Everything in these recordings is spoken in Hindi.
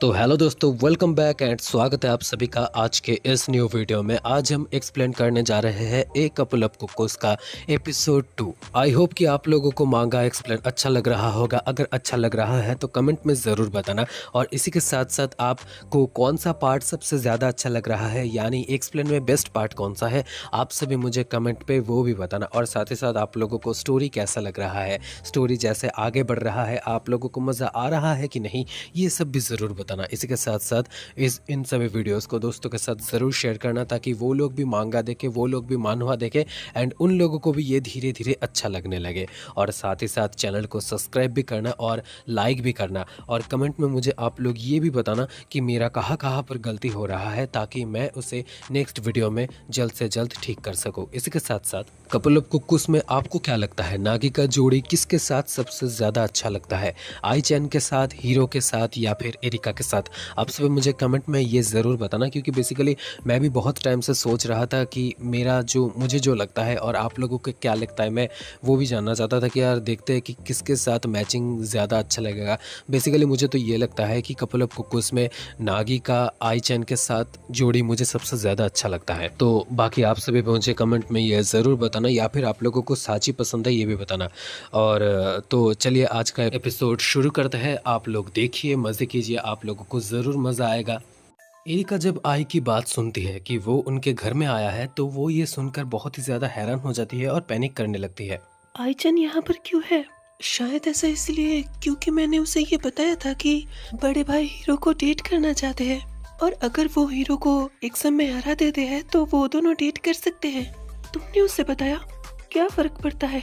तो हेलो दोस्तों, वेलकम बैक एंड स्वागत है आप सभी का आज के इस न्यू वीडियो में। आज हम एक्सप्लेन करने जा रहे हैं ए कपल ऑफ कुक्स का एपिसोड 2। आई होप कि आप लोगों को मांगा एक्सप्लेन अच्छा लग रहा होगा। अगर अच्छा लग रहा है तो कमेंट में ज़रूर बताना, और इसी के साथ साथ आपको कौन सा पार्ट सबसे ज़्यादा अच्छा लग रहा है, यानी एक्सप्लेन में बेस्ट पार्ट कौन सा है, आप सभी मुझे कमेंट पे वो भी बताना। और साथ ही साथ आप लोगों को स्टोरी कैसा लग रहा है, स्टोरी जैसे आगे बढ़ रहा है आप लोगों को मज़ा आ रहा है कि नहीं, ये सब भी ज़रूर बताना। इसी के साथ साथ इन सभी वीडियोस को दोस्तों के साथ ज़रूर शेयर करना, ताकि वो लोग भी मांगा देखें, वो लोग भी मानवा देखें, एंड उन लोगों को भी ये धीरे धीरे अच्छा लगने लगे। और साथ ही साथ चैनल को सब्सक्राइब भी करना और लाइक भी करना, और कमेंट में मुझे आप लोग ये भी बताना कि मेरा कहाँ कहाँ पर गलती हो रहा है, ताकि मैं उसे नेक्स्ट वीडियो में जल्द से जल्द ठीक कर सकूँ। इसी के साथ साथ कपल ऑफ कुक्स में आपको क्या लगता है, नागी का जोड़ी किसके साथ सबसे ज़्यादा अच्छा लगता है, आई चैन के साथ, हीरो के साथ, या फिर एरिका के साथ? आप सभी मुझे कमेंट में ये ज़रूर बताना, क्योंकि बेसिकली मैं भी बहुत टाइम से सोच रहा था कि मुझे जो लगता है और आप लोगों को क्या लगता है, मैं वो भी जानना चाहता था कि यार देखते हैं कि किसके साथ मैचिंग ज़्यादा अच्छा लगेगा। बेसिकली मुझे तो ये लगता है कि कपल ऑफ कुक्स में नागी का आई चैन के साथ जोड़ी मुझे सबसे ज़्यादा अच्छा लगता है। तो बाकी आप सभी मुझे कमेंट में ये ज़रूर बताना, या फिर आप लोगों को साची पसंद है ये भी बताना। और तो चलिए आज का एपिसोड शुरू करते हैं। आप लोग देखिए, मज़े कीजिए, आप लोगों को ज़रूर मज़ा आएगा। एरिका जब आई की बात सुनती है कि वो उनके घर में आया है, तो वो ये सुनकर बहुत ही ज़्यादा हैरान हो जाती है और पैनिक करने लगती है। आईचन यहाँ पर क्यों है? शायद ऐसा इसलिए क्योंकि मैंने उसे ये बताया था कि बड़े भाई हीरो को डेट करना चाहते हैं, और अगर वो हीरो को एग्जाम में हरा देते हैं तो वो दोनों डेट कर सकते हैं। तुमने उसे बताया? क्या फर्क पड़ता है,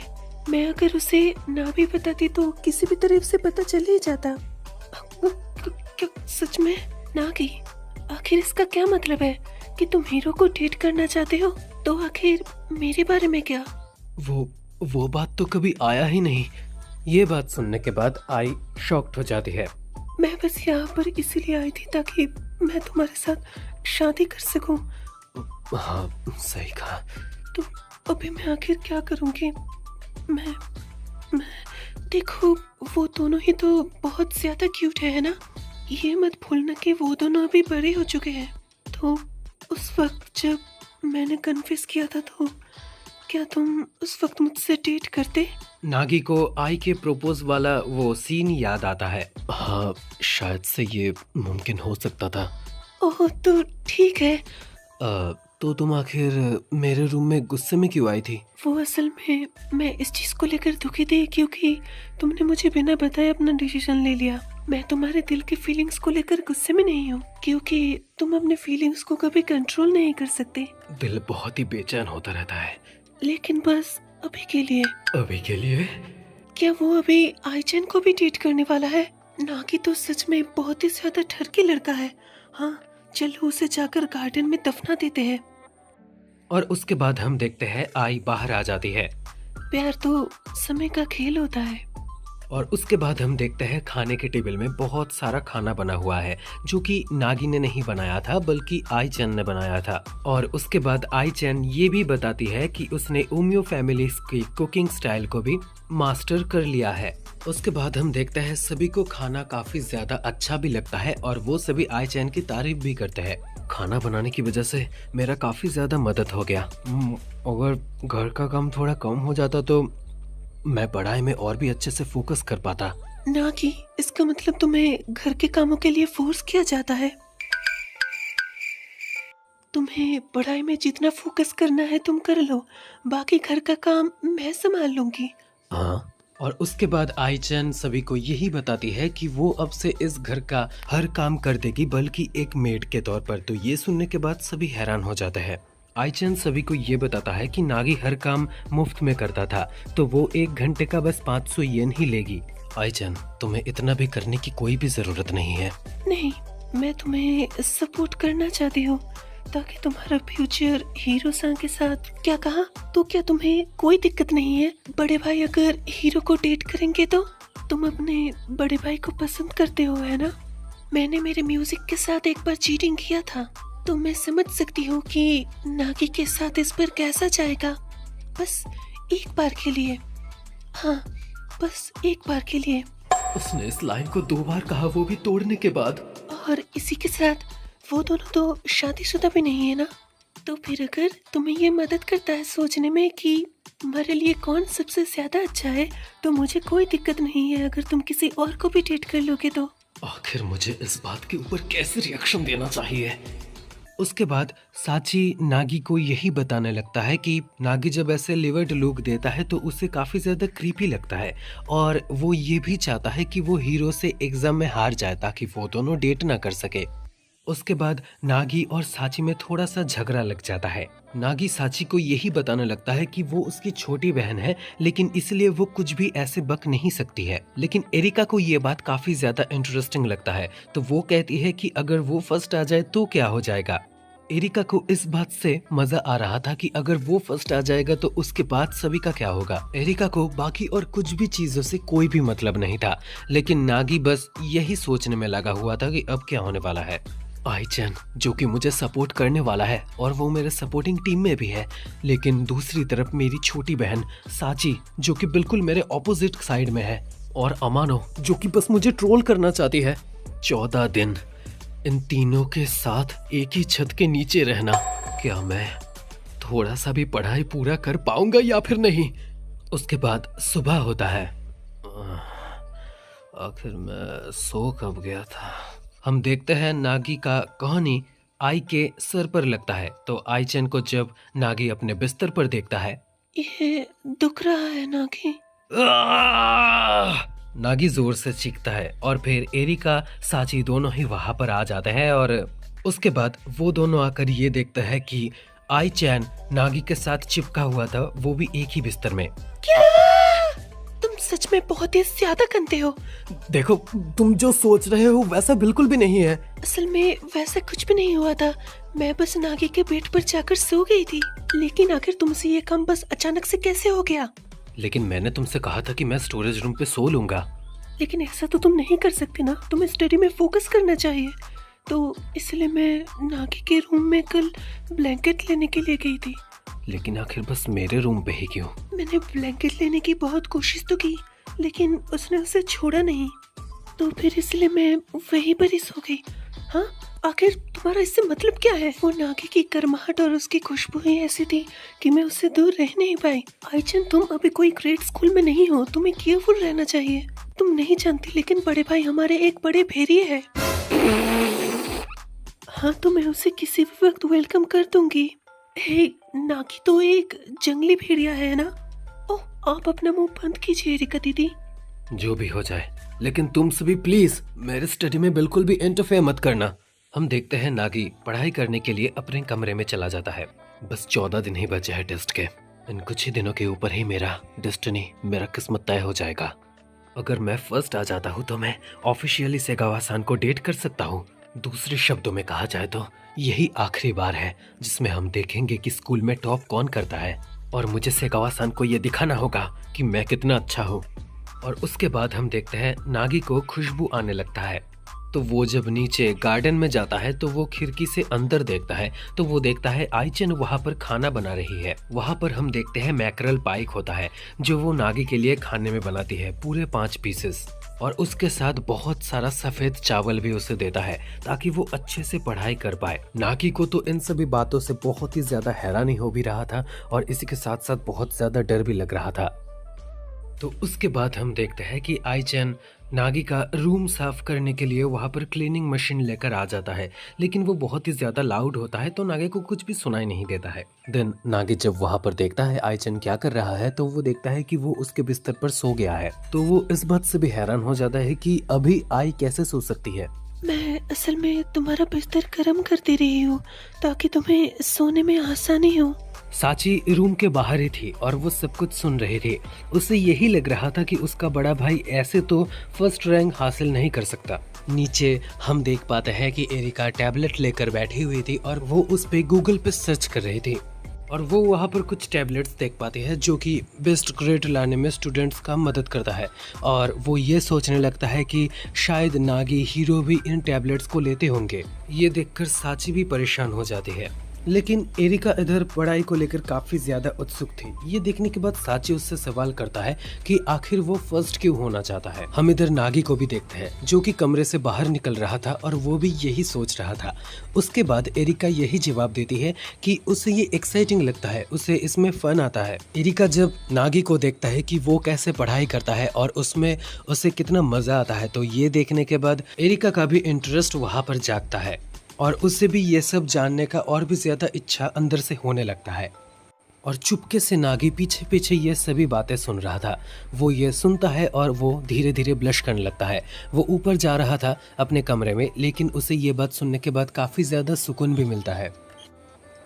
मैं अगर उसे ना भी बताती तो किसी भी तरह से पता चल ही जाता। क्या सच में? नागी, आखिर इसका क्या मतलब है कि तुम हीरो को डेट करना चाहते हो? तो आखिर मेरे बारे में क्या? वो बात तो कभी आया ही नहीं। ये बात सुनने के बाद आई शॉक्ड हो जाती है। मैं बस यहाँ पर इसीलिए आई थी ताकि मैं तुम्हारे साथ शादी कर सकूं। हाँ, सही कहा। तो अभी मैं आखिर क्या करूंगी? मैं देखो, वो दोनों ही तो बहुत ज्यादा क्यूट है ना? ये मत भूलना कि वो दोनों अभी बड़े हो चुके हैं। तो उस वक्त जब मैंने कन्फेस किया था, तो क्या तुम उस वक्त मुझसे डेट करते? नागी को आई के प्रपोज वाला वो सीन याद आता है। हाँ, शायद से ये मुमकिन हो सकता था। ओह, तो ठीक है। तो तुम आखिर मेरे रूम में गुस्से में क्यों आई थी? वो असल में मैं इस चीज को लेकर दुखी थी क्योंकि तुमने मुझे बिना बताए अपना डिसीजन ले लिया। मैं तुम्हारे दिल की फीलिंग्स को लेकर गुस्से में नहीं हूँ, क्योंकि तुम अपने फीलिंग्स को कभी कंट्रोल नहीं कर सकते। दिल बहुत ही बेचैन होता रहता है। लेकिन बस अभी के लिए। अभी के लिए? क्या वो अभी आईचैन को भी डेट करने वाला है? नागी तो सच में बहुत ही ज्यादा ठरकी लड़का है। हाँ, चलो उसे जाकर गार्डन में दफना देते हैं। और उसके बाद हम देखते हैं आई बाहर आ जाती है। प्यार तो समय का खेल होता है। और उसके बाद हम देखते हैं खाने के टेबल में बहुत सारा खाना बना हुआ है, जो कि नागी ने नहीं बनाया था बल्कि आई चैन ने बनाया था। और उसके बाद आई चैन ये भी बताती है कि उसने उमियो फैमिली की कुकिंग स्टाइल को भी मास्टर कर लिया है। उसके बाद हम देखते हैं सभी को खाना काफी ज्यादा अच्छा भी लगता है, और वो सभी आई चैन की तारीफ भी करते हैं। खाना बनाने की वजह से मेरा काफी ज्यादा मदद हो गया। अगर घर का काम थोड़ा कम हो जाता तो मैं पढ़ाई में और भी अच्छे से फोकस कर पाता। नागी, इसका मतलब तुम्हें घर के कामों के लिए फोर्स किया जाता है? तुम्हें पढ़ाई में जितना फोकस करना है तुम कर लो, बाकी घर का काम मैं संभाल लूंगी। हाँ, और उसके बाद आईचैन सभी को यही बताती है कि वो अब से इस घर का हर काम कर देगी, बल्कि एक मेड के तौर पर। तो ये सुनने के बाद सभी हैरान हो जाते हैं। आईचैन सभी को ये बताता है कि नागी हर काम मुफ्त में करता था, तो वो 1 घंटे का बस 500 येन ही लेगी। आईचैन, तुम्हें इतना भी करने की कोई भी जरूरत नहीं है। नहीं, मैं तुम्हें सपोर्ट करना चाहती हूँ ताकि तुम्हारा फ्यूचर हीरो सान के साथ। क्या कहा? तो क्या तुम्हें कोई दिक्कत नहीं है बड़े भाई अगर हीरो को डेट करेंगे तो? तुम अपने बड़े भाई को पसंद करते हो, है ना? मैंने मेरे म्यूजिक के साथ एक बार चीटिंग किया था, तो मैं समझ सकती हूँ कि नागी के साथ इस पर कैसा जाएगा। बस एक बार के लिए। हाँ, बस एक बार के लिए। उसने इस लाइन को 2 बार कहा, वो भी तोड़ने के बाद। और इसी के साथ वो दोनों तो शादीशुदा भी नहीं है ना। तो फिर अगर तुम्हें ये मदद करता है सोचने में कि हमारे लिए कौन सबसे ज्यादा अच्छा है, तो मुझे कोई दिक्कत नहीं है अगर तुम किसी और को भी डेट कर लोगे तो। आखिर मुझे इस बात के ऊपर कैसे रिएक्शन देना चाहिए। उसके बाद साची नागी को यही बताने लगता है कि नागी जब ऐसे लिवर्ड लुक देता है तो उसे काफी ज्यादा क्रीपी लगता है और वो ये भी चाहता है कि वो हीरो से एग्जाम में हार जाए ताकि वो दोनों डेट ना कर सके। उसके बाद नागी और साची में थोड़ा सा झगड़ा लग जाता है। नागी साची को यही बताने लगता है कि वो उसकी छोटी बहन है, लेकिन इसलिए वो कुछ भी ऐसे बक नहीं सकती है। लेकिन एरिका को ये बात काफी ज्यादा इंटरेस्टिंग लगता है, तो वो कहती है कि अगर वो फर्स्ट आ जाए तो क्या हो जाएगा। एरिका को इस बात से मजा आ रहा था कि अगर वो फर्स्ट आ जाएगा तो उसके बाद सभी का क्या होगा। एरिका को बाकी और कुछ भी चीजों से कोई भी मतलब नहीं था, लेकिन नागी बस यही सोचने में लगा हुआ था कि अब क्या होने वाला है। आई-चैन जो कि मुझे सपोर्ट करने वाला है और वो मेरे सपोर्टिंग टीम में भी है, लेकिन दूसरी तरफ मेरी छोटी बहन साची जो कि बिल्कुल मेरे ऑपोजिट साइड में है, और अमानो जो कि बस मुझे ट्रोल करना चाहती है। 14 दिन इन तीनों के साथ एक ही छत के नीचे रहना, क्या मैं थोड़ा सा भी पढ़ाई पूरा कर पाऊंगा या फिर नहीं। उसके बाद सुबह होता है। आखिर मैं सो कब गया था। हम देखते हैं नागी का कहानी आई के सर पर लगता है, तो आई-चैन को जब नागी अपने बिस्तर पर देखता है, ये दुख रहा है नागी। नागी जोर से चीखता है और फिर एरिका साची दोनों ही वहां पर आ जाते हैं और उसके बाद वो दोनों आकर ये देखते हैं कि आई-चैन नागी के साथ चिपका हुआ था, वो भी एक ही बिस्तर में। क्या तुम सच में बहुत ही ज्यादा गंदे हो। देखो, तुम जो सोच रहे हो वैसा बिल्कुल भी नहीं है। असल में वैसा कुछ भी नहीं हुआ था, मैं बस नागी के बेड पर जाकर सो गई थी। लेकिन आखिर तुमसे ये काम बस अचानक से कैसे हो गया? लेकिन मैंने तुमसे कहा था कि मैं स्टोरेज रूम पे सो लूंगा। लेकिन ऐसा तो तुम नहीं कर सकती ना, तुम्हें स्टडी में फोकस करना चाहिए। तो इसलिए मैं नागी के रूम में कल ब्लैंकेट लेने के लिए गई थी। लेकिन आखिर बस मेरे रूम पे ही क्यों? मैंने ब्लैंकेट लेने की बहुत कोशिश तो की, लेकिन उसने उसे छोड़ा नहीं, तो फिर इसलिए मैं वहीं पर ही सो गई। हाँ, आखिर तुम्हारा इससे मतलब क्या है? वो नागी की गर्माहट और उसकी खुशबू ही ऐसी थी कि मैं उससे दूर रह नहीं पाई। आई-चैन, तुम अभी कोई ग्रेड स्कूल में नहीं हो, तुम्हें केयरफुल रहना चाहिए। तुम नहीं जानती, लेकिन बड़े भाई हमारे एक बड़े भेड़िए हैं। हाँ, तो मैं उसे किसी भी वक्त वेलकम कर दूंगी। हे, नागी तो एक जंगली भेड़िया है ना? ओह, आप अपना मुंह बंद कीजिए एरिका दीदी। जो भी हो जाए, लेकिन तुम सभी प्लीज मेरे स्टडी में बिल्कुल भी इंटरफेयर मत करना। हम देखते हैं नागी पढ़ाई करने के लिए अपने कमरे में चला जाता है। बस 14 दिन ही बचे हैं टेस्ट के। इन कुछ ही दिनों के ऊपर ही मेरा डेस्टिनी, मेरा किस्मत तय हो जाएगा। अगर मैं फर्स्ट आ जाता हूँ तो मैं ऑफिशियली सेगावा-सान को डेट कर सकता हूँ। दूसरे शब्दों में कहा जाए तो यही आखिरी बार है जिसमें हम देखेंगे कि स्कूल में टॉप कौन करता है, और मुझे सेगावा-सान को ये दिखाना होगा कि मैं कितना अच्छा हूँ। और उसके बाद हम देखते हैं नागी को खुशबू आने लगता है, तो वो जब नीचे गार्डन में जाता है तो वो खिड़की से अंदर देखता है, तो वो देखता है आई-चैन वहाँ पर खाना बना रही है। वहाँ पर हम देखते हैं मैकरल पाइक होता है जो वो नागी के लिए खाने में बनाती है, पूरे 5 पीसेस, और उसके साथ बहुत सारा सफेद चावल भी उसे देता है ताकि वो अच्छे से पढ़ाई कर पाए। नागी को तो इन सभी बातों से बहुत ही ज्यादा हैरानी हो भी रहा था और इसी के साथ साथ बहुत ज्यादा डर भी लग रहा था। तो उसके बाद हम देखते हैं कि आई-चैन नागी का रूम साफ करने के लिए वहाँ पर क्लीनिंग मशीन लेकर आ जाता है, लेकिन वो बहुत ही ज्यादा लाउड होता है तो नागी को कुछ भी सुनाई नहीं देता है। देन नागी जब वहाँ पर देखता है आई-चैन क्या कर रहा है, तो वो देखता है कि वो उसके बिस्तर पर सो गया है, तो वो इस बात से भी हैरान हो जाता है कि अभी आई कैसे सो सकती है। मैं असल में तुम्हारा बिस्तर गर्म कर दे रही हूँ ताकि तुम्हें सोने में आसानी हो। साची रूम के बाहर ही थी और वो सब कुछ सुन रही थी। उसे यही लग रहा था कि उसका बड़ा भाई ऐसे तो फर्स्ट रैंक हासिल नहीं कर सकता। नीचे हम देख पाते हैं कि एरिका टैबलेट लेकर बैठी हुई थी और वो उस पे गूगल पे सर्च कर रही थी, और वो वहाँ पर कुछ टैबलेट्स देख पाती है जो कि बेस्ट ग्रेड लाने में स्टूडेंट्स का मदद करता है, और वो ये सोचने लगता है कि शायद नागी हीरो भी इन टैबलेट्स को लेते होंगे। ये देखकर साची भी परेशान हो जाती है। लेकिन एरिका इधर पढ़ाई को लेकर काफी ज्यादा उत्सुक थी। ये देखने के बाद साची उससे सवाल करता है कि आखिर वो फर्स्ट क्यों होना चाहता है। हम इधर नागी को भी देखते हैं जो कि कमरे से बाहर निकल रहा था और वो भी यही सोच रहा था। उसके बाद एरिका यही जवाब देती है कि उसे ये एक्साइटिंग लगता है, उसे इसमें फन आता है। एरिका जब नागी को देखता है कि वो कैसे पढ़ाई करता है और उसमें उसे कितना मजा आता है, तो ये देखने के बाद एरिका का भी इंटरेस्ट वहाँ पर जागता है और उससे भी ये सब जानने का और भी ज्यादा इच्छा अंदर से होने लगता है। और चुपके से नागी पीछे पीछे ये सभी बातें सुन रहा था। वो ये सुनता है और वो धीरे धीरे ब्लश करने लगता है। वो ऊपर जा रहा था अपने कमरे में, लेकिन उसे ये बात सुनने के बाद काफी ज्यादा सुकून भी मिलता है।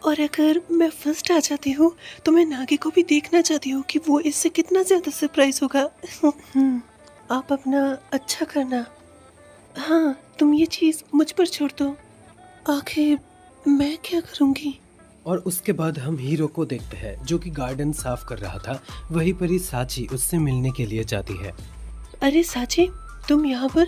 और अगर मैं फर्स्ट आ जाती हूँ तो मैं नागी को भी देखना चाहती हूँ कि वो इससे कितना ज्यादा सरप्राइज होगा। आप अपना अच्छा करना। हाँ, तुम ये चीज मुझ पर छोड़ दो। आखिर मैं क्या करूँगी? और उसके बाद हम हीरो को देखते हैं जो कि गार्डन साफ कर रहा था। वहीं पर ही साची उससे मिलने के लिए जाती है। अरे साची, तुम यहाँ पर?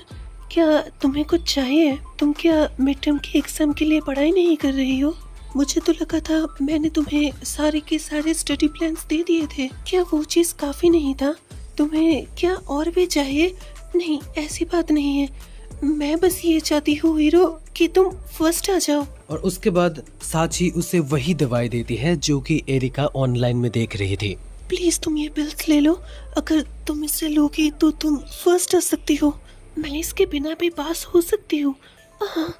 क्या तुम्हें कुछ चाहिए? तुम क्या मिड टर्म की एग्जाम के लिए पढ़ाई नहीं कर रही हो? मुझे तो लगा था मैंने तुम्हें सारे के सारे स्टडी प्लान्स दे दिए थे। क्या वो चीज काफी नहीं था? तुम्हें क्या और भी चाहिए? नहीं, ऐसी बात नहीं है। मैं बस ये चाहती हूँ हीरो कि तुम फर्स्ट आ जाओ। और उसके बाद साची उसे वही दवाई देती है जो कि एरिका ऑनलाइन में देख रही थी। प्लीज तुम ये पिल्स ले लो। अगर तुम इससे लोगी तो तुम फर्स्ट आ सकती हो। मैं इसके बिना भी पास हो सकती हूँ। हाँ,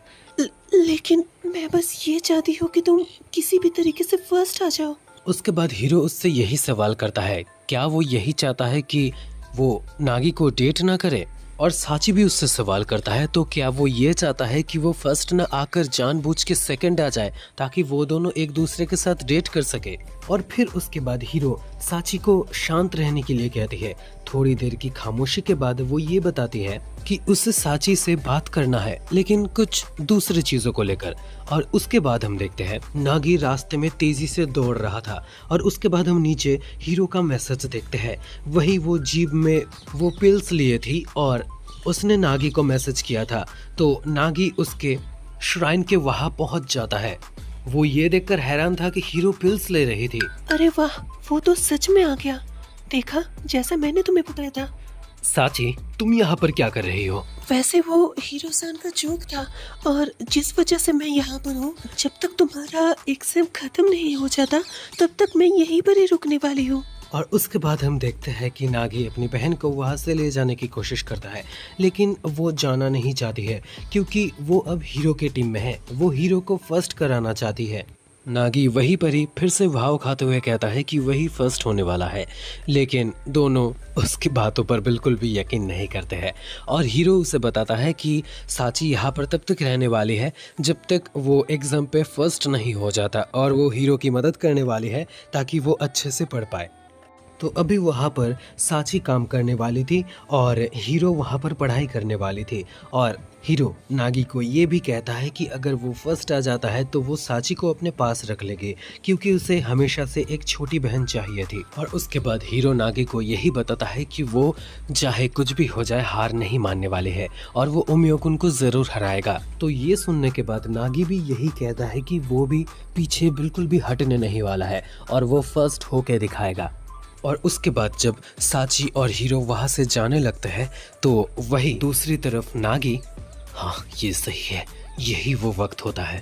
लेकिन मैं बस ये चाहती हूँ कि तुम किसी भी तरीके से फर्स्ट आ जाओ। उसके बाद हीरो उससे यही सवाल करता है, क्या वो यही चाहता है कि वो नागी को डेट ना करे? और साची भी उससे सवाल करता है, तो क्या वो ये चाहता है कि वो फर्स्ट न आकर जानबूझ के सेकंड आ जाए ताकि वो दोनों एक दूसरे के साथ डेट कर सके? और फिर उसके बाद हीरो साची को शांत रहने के लिए कहती है। थोड़ी देर की खामोशी के बाद वो ये बताती है कि उसे साची से बात करना है, लेकिन कुछ दूसरी चीजों को लेकर। और उसके बाद हम देखते हैं नागी रास्ते में तेजी से दौड़ रहा था। और उसके बाद हम नीचे हीरो का मैसेज देखते हैं। वही वो जीप में वो पिल्स लिए थी और उसने नागी को मैसेज किया था। तो नागी उसके श्राइन के वहां पहुंच जाता है। वो ये देखकर हैरान था कि हीरो पिल्स ले रही थी। अरे वाह, वो तो सच में आ गया। देखा, जैसा मैंने तुम्हें बताया था। साची, तुम यहाँ पर क्या कर रही हो? वैसे वो हीरो सान का जोक था और जिस वजह से मैं यहाँ पर हूँ। जब तक तुम्हारा एग्जाम खत्म नहीं हो जाता तब तक मैं यहीं पर ही रुकने वाली हूँ। और उसके बाद हम देखते हैं कि नागी अपनी बहन को वहाँ से ले जाने की कोशिश करता है, लेकिन वो जाना नहीं चाहती है क्योंकि वो अब हीरो के टीम में है। वो हीरो को फर्स्ट कराना चाहती है। नागी वहीं पर ही फिर से भाव खाते हुए कहता है कि वही फर्स्ट होने वाला है, लेकिन दोनों उसकी बातों पर बिल्कुल भी यकीन नहीं करते हैं। और हीरो उसे बताता है कि साची यहाँ पर तब तक रहने वाली है जब तक वो एग्जाम पे फर्स्ट नहीं हो जाता, और वो हीरो की मदद करने वाली है ताकि वो अच्छे से पढ़ पाए। तो अभी वहाँ पर साची काम करने वाली थी और हीरो वहाँ पर पढ़ाई करने वाली थी। और हीरो नागी को ये भी कहता है कि अगर वो फर्स्ट आ जाता है तो वो साची को अपने पास रख लेगी क्योंकि उसे हमेशा से एक छोटी बहन चाहिए थी। और उसके बाद हीरो नागी को यही बताता है कि वो चाहे कुछ भी हो जाए हार नहीं मानने वाले है और वो उम्योकुन को जरूर हराएगा। तो ये सुनने के बाद नागी भी यही कहता है कि वो भी पीछे बिल्कुल भी हटने नहीं वाला है और वो फर्स्ट होके दिखाएगा। और उसके बाद जब साची और हीरो वहाँ से जाने लगते हैं तो वही दूसरी तरफ नागी, हाँ ये सही है, यही वो वक्त होता है,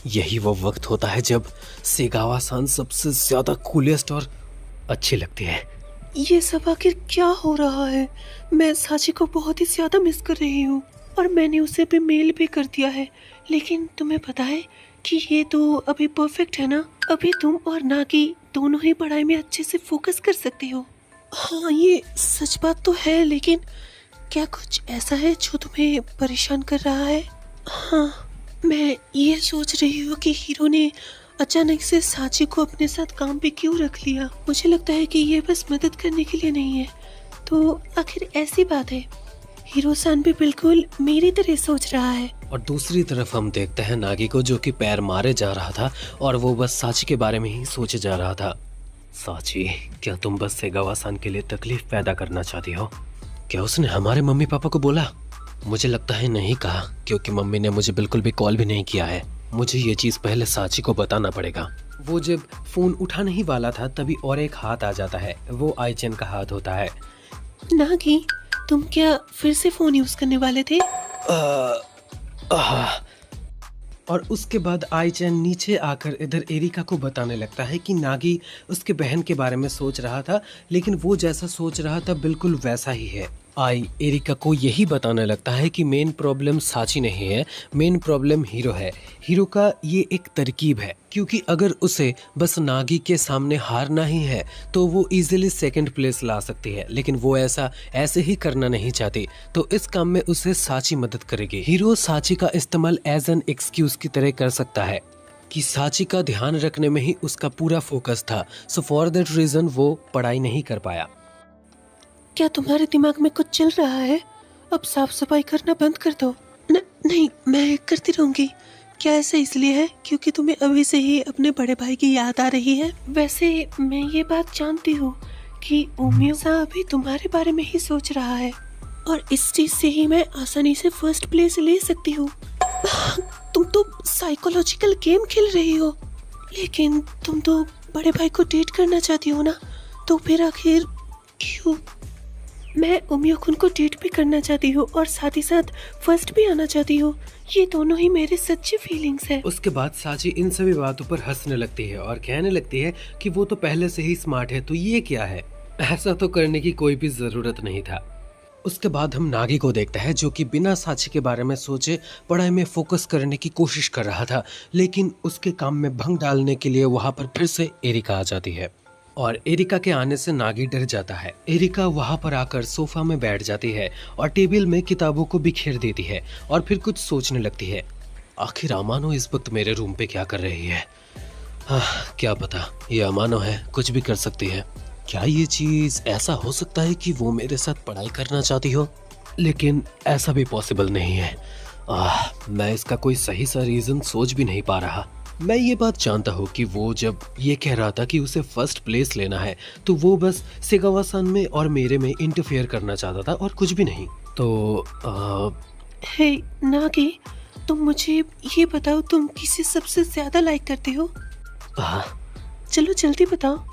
यही वो वक्त होता है जब सेगावा-सान सबसे ज्यादा कूलेस्ट और अच्छी लगती है। ये सब आखिर क्या हो रहा है? मैं साची को बहुत ही ज्यादा मिस कर रही हूँ और मैंने उसे भी मेल भी कर दिया है। लेकिन तुम्हें पता है कि ये तो अभी परफेक्ट है ना? अभी तुम और नागी दोनों ही पढ़ाई में अच्छे से फोकस कर सकती हो। हाँ, ये सच बात तो है, लेकिन क्या कुछ ऐसा है जो तुम्हें परेशान कर रहा है? हाँ, मैं ये सोच रही हूँ कि हीरो ने अचानक से साची को अपने साथ काम पे क्यों रख लिया। मुझे लगता है कि ये बस मदद करने के लिए नहीं है। तो आखिर ऐसी बात है, हीरो सान भी बिल्कुल मेरी तरह सोच रहा है। और दूसरी तरफ हम देखते हैं नागी को जो कि पैर मारे जा रहा था और वो बस साची के बारे में ही सोचे जा रहा था। साची, क्या तुम बस सेगावा-सान के लिए तकलीफ पैदा करना चाहती हो? क्या उसने हमारे मम्मी पापा को बोला? मुझे लगता है नहीं कहा, क्योंकि मम्मी ने मुझे बिल्कुल भी कॉल भी नहीं किया है। मुझे ये चीज़ पहले साची को बताना पड़ेगा। वो जब फ़ोन उठाने ही वाला था तभी और एक हाथ आ जाता है, वो आईचैन का हाथ होता है। नागी, तुम क्या फिर से फोन यूज करने वाले थे? और उसके बाद आईचैन नीचे आकर इधर एरिका को बताने लगता है कि नागी उसके बहन के बारे में सोच रहा था, लेकिन वो जैसा सोच रहा था बिल्कुल वैसा ही है। आई एरिका को यही बताने लगता है कि मेन प्रॉब्लम साची नहीं है, मेन प्रॉब्लम हीरो है। हीरो का ये एक तरकीब है, क्योंकि अगर उसे बस नागी के सामने हारना ही है तो वो इजीली सेकंड प्लेस ला सकती है, लेकिन वो ऐसे ही करना नहीं चाहती, तो इस काम में उसे साची मदद करेगी। हीरो साची का इस्तेमाल एज एन एक्सक्यूज की तरह कर सकता है कि साची का ध्यान रखने में ही उसका पूरा फोकस था, सो फॉर दैट रीजन वो पढ़ाई नहीं कर पाया। क्या तुम्हारे दिमाग में कुछ चल रहा है? अब साफ सफाई करना बंद कर दो। नहीं, मैं करती रहूंगी। क्या ऐसा इसलिए है क्योंकि तुम्हें अभी से ही अपने बड़े भाई की याद आ रही है? वैसे मैं ये बात जानती हूँ कि ओमियो सा अभी तुम्हारे बारे में ही सोच रहा है, और इस चीज से ही मैं आसानी से फर्स्ट प्लेस ले सकती हूँ। तुम तो साइकोलॉजिकल गेम खेल रही हो, लेकिन तुम तो बड़े भाई को डेट करना चाहती हो ना, तो फिर आखिर क्यों? मैं ओमियो खुन को डेट भी करना चाहती हूँ और साथ ही साथ फर्स्ट भी आना चाहती हूँ। ये दोनों ही मेरे सच्चे फीलिंग्स है। उसके बाद साची इन सभी बातों पर हंसने लगती है और कहने लगती है कि वो तो पहले से ही स्मार्ट है, तो ये क्या है, ऐसा तो करने की कोई भी जरूरत नहीं था। उसके बाद हम नागी को देखते हैं जो कि बिना साची के बारे में सोचे पढ़ाई में फोकस करने की कोशिश कर रहा था, लेकिन उसके काम में भंग डालने के लिए वहां पर फिर से एरिका आ जाती है और एरिका के आने से नागी डर जाता है। एरिका वहां पर आकर सोफा में बैठ जाती है और टेबल में किताबों को बिखेर देती है और फिर कुछ सोचने लगती है। आखिर अमानो इस वक्त मेरे रूम पे क्या कर रही है? क्या पता, ये अमानो है, कुछ भी कर सकती है। क्या ये चीज ऐसा हो सकता है कि वो मेरे साथ पढ़ाई करना चाहती हो? लेकिन ऐसा भी पॉसिबल नहीं है। मैं इसका कोई सही सा रीजन सोच भी नहीं पा रहा। मैं ये बात जानता हूँ कि वो जब ये कह रहा था कि उसे फर्स्ट प्लेस लेना है तो वो बस सेगावा-सान में और मेरे में इंटरफेयर करना चाहता था और कुछ भी नहीं। तो हे नागी, तुम मुझे ये बताओ, तुम किसे सबसे ज्यादा लाइक करते हो? चलो जल्दी बताओ।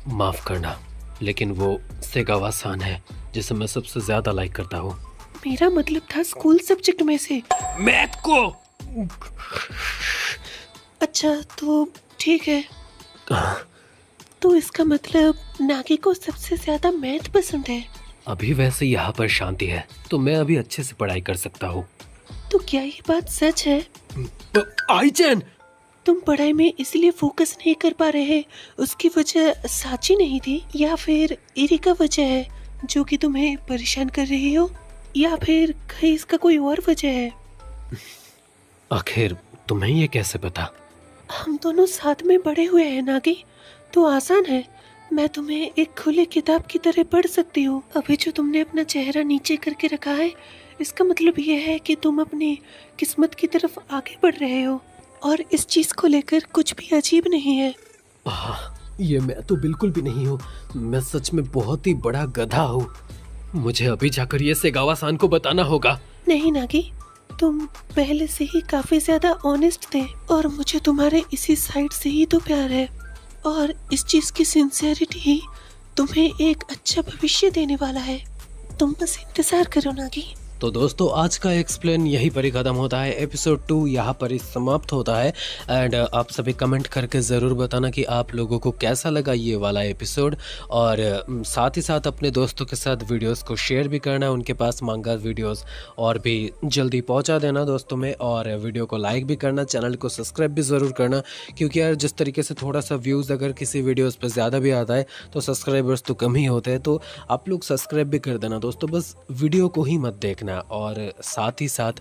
माफ करना, लेकिन वो सेगावा-सान है जिसे मैं सबसे ज्यादा लाइक करता हूँ। मेरा मतलब था स्कूल सब्जेक्ट में से। मैथ को। अच्छा तो ठीक है, तो इसका मतलब नागी को सबसे ज्यादा मैथ पसंद है। अभी वैसे यहाँ पर शांति है तो मैं अभी अच्छे से पढ़ाई कर सकता हूँ। तो क्या ये बात सच है? आईचैन, तुम पढ़ाई में इसलिए फोकस नहीं कर पा रहे, उसकी वजह साची नहीं थी, या फिर एरिका वजह है जो कि तुम्हें परेशान कर रही हो, या फिर कहीं इसका कोई और वजह है? आखिर तुम्हें ये कैसे पता? हम दोनों साथ में बड़े हुए हैं नागी, तो आसान है। मैं तुम्हें एक खुली किताब की तरह पढ़ सकती हूँ। अभी जो तुमने अपना चेहरा नीचे करके रखा है, इसका मतलब ये है कि तुम अपनी किस्मत की तरफ आगे बढ़ रहे हो, और इस चीज को लेकर कुछ भी अजीब नहीं है। ये मैं तो बिल्कुल भी नहीं हूँ, मैं सच में बहुत ही बड़ा गधा हूँ। मुझे अभी जाकर ये सेगावा-सान को बताना होगा। नहीं नागी, तुम पहले से ही काफी ज्यादा ऑनेस्ट थे, और मुझे तुम्हारे इसी साइड से ही तो प्यार है, और इस चीज की सिंसियरिटी ही तुम्हें एक अच्छा भविष्य देने वाला है। तुम बस इंतजार करो नागी। तो दोस्तों आज का एक्सप्लेन यहीं पर ही खत्म होता है। एपिसोड 2 यहाँ पर ही समाप्त होता है। एंड आप सभी कमेंट करके ज़रूर बताना कि आप लोगों को कैसा लगा ये वाला एपिसोड, और साथ ही साथ अपने दोस्तों के साथ वीडियोस को शेयर भी करना, उनके पास मांगा वीडियोस और भी जल्दी पहुँचा देना दोस्तों में, और वीडियो को लाइक भी करना, चैनल को सब्सक्राइब भी ज़रूर करना, क्योंकि यार जिस तरीके से थोड़ा सा व्यूज़ अगर किसी वीडियोज़ पर ज़्यादा भी आता है तो सब्सक्राइबर्स तो कम ही होते हैं, तो आप लोग सब्सक्राइब भी कर देना दोस्तों, बस वीडियो को ही मत देखना। और साथ ही साथ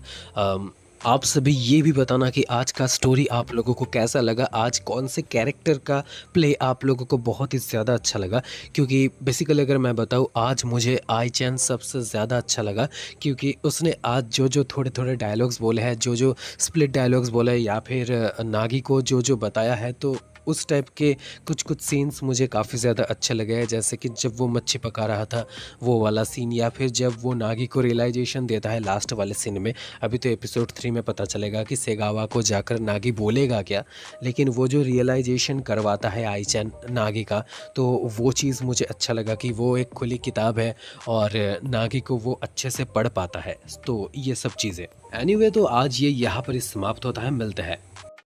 आप सभी ये भी बताना कि आज का स्टोरी आप लोगों को कैसा लगा, आज कौन से कैरेक्टर का प्ले आप लोगों को बहुत ही ज़्यादा अच्छा लगा। क्योंकि बेसिकली अगर मैं बताऊँ, आज मुझे आईचैन सबसे ज़्यादा अच्छा लगा, क्योंकि उसने आज जो जो थोड़े थोड़े डायलॉग्स बोले हैं, जो जो स्प्लिट डायलॉग्स बोले, या फिर नागी को जो जो बताया है, तो उस टाइप के कुछ कुछ सीन्स मुझे काफ़ी ज़्यादा अच्छे लगे हैं, जैसे कि जब वो मच्छी पका रहा था वो वाला सीन, या फिर जब वो नागी को रियलाइजेशन देता है लास्ट वाले सीन में। अभी तो एपिसोड 3 में पता चलेगा कि सेगावा को जाकर नागी बोलेगा क्या, लेकिन वो जो रियलाइजेशन करवाता है आईचैन नागी का, तो वो चीज़ मुझे अच्छा लगा कि वो एक खुली किताब है और नागी को वो अच्छे से पढ़ पाता है। तो ये सब चीज़ें एनीवे, तो आज ये यहाँ पर समाप्त होता है। मिलते हैं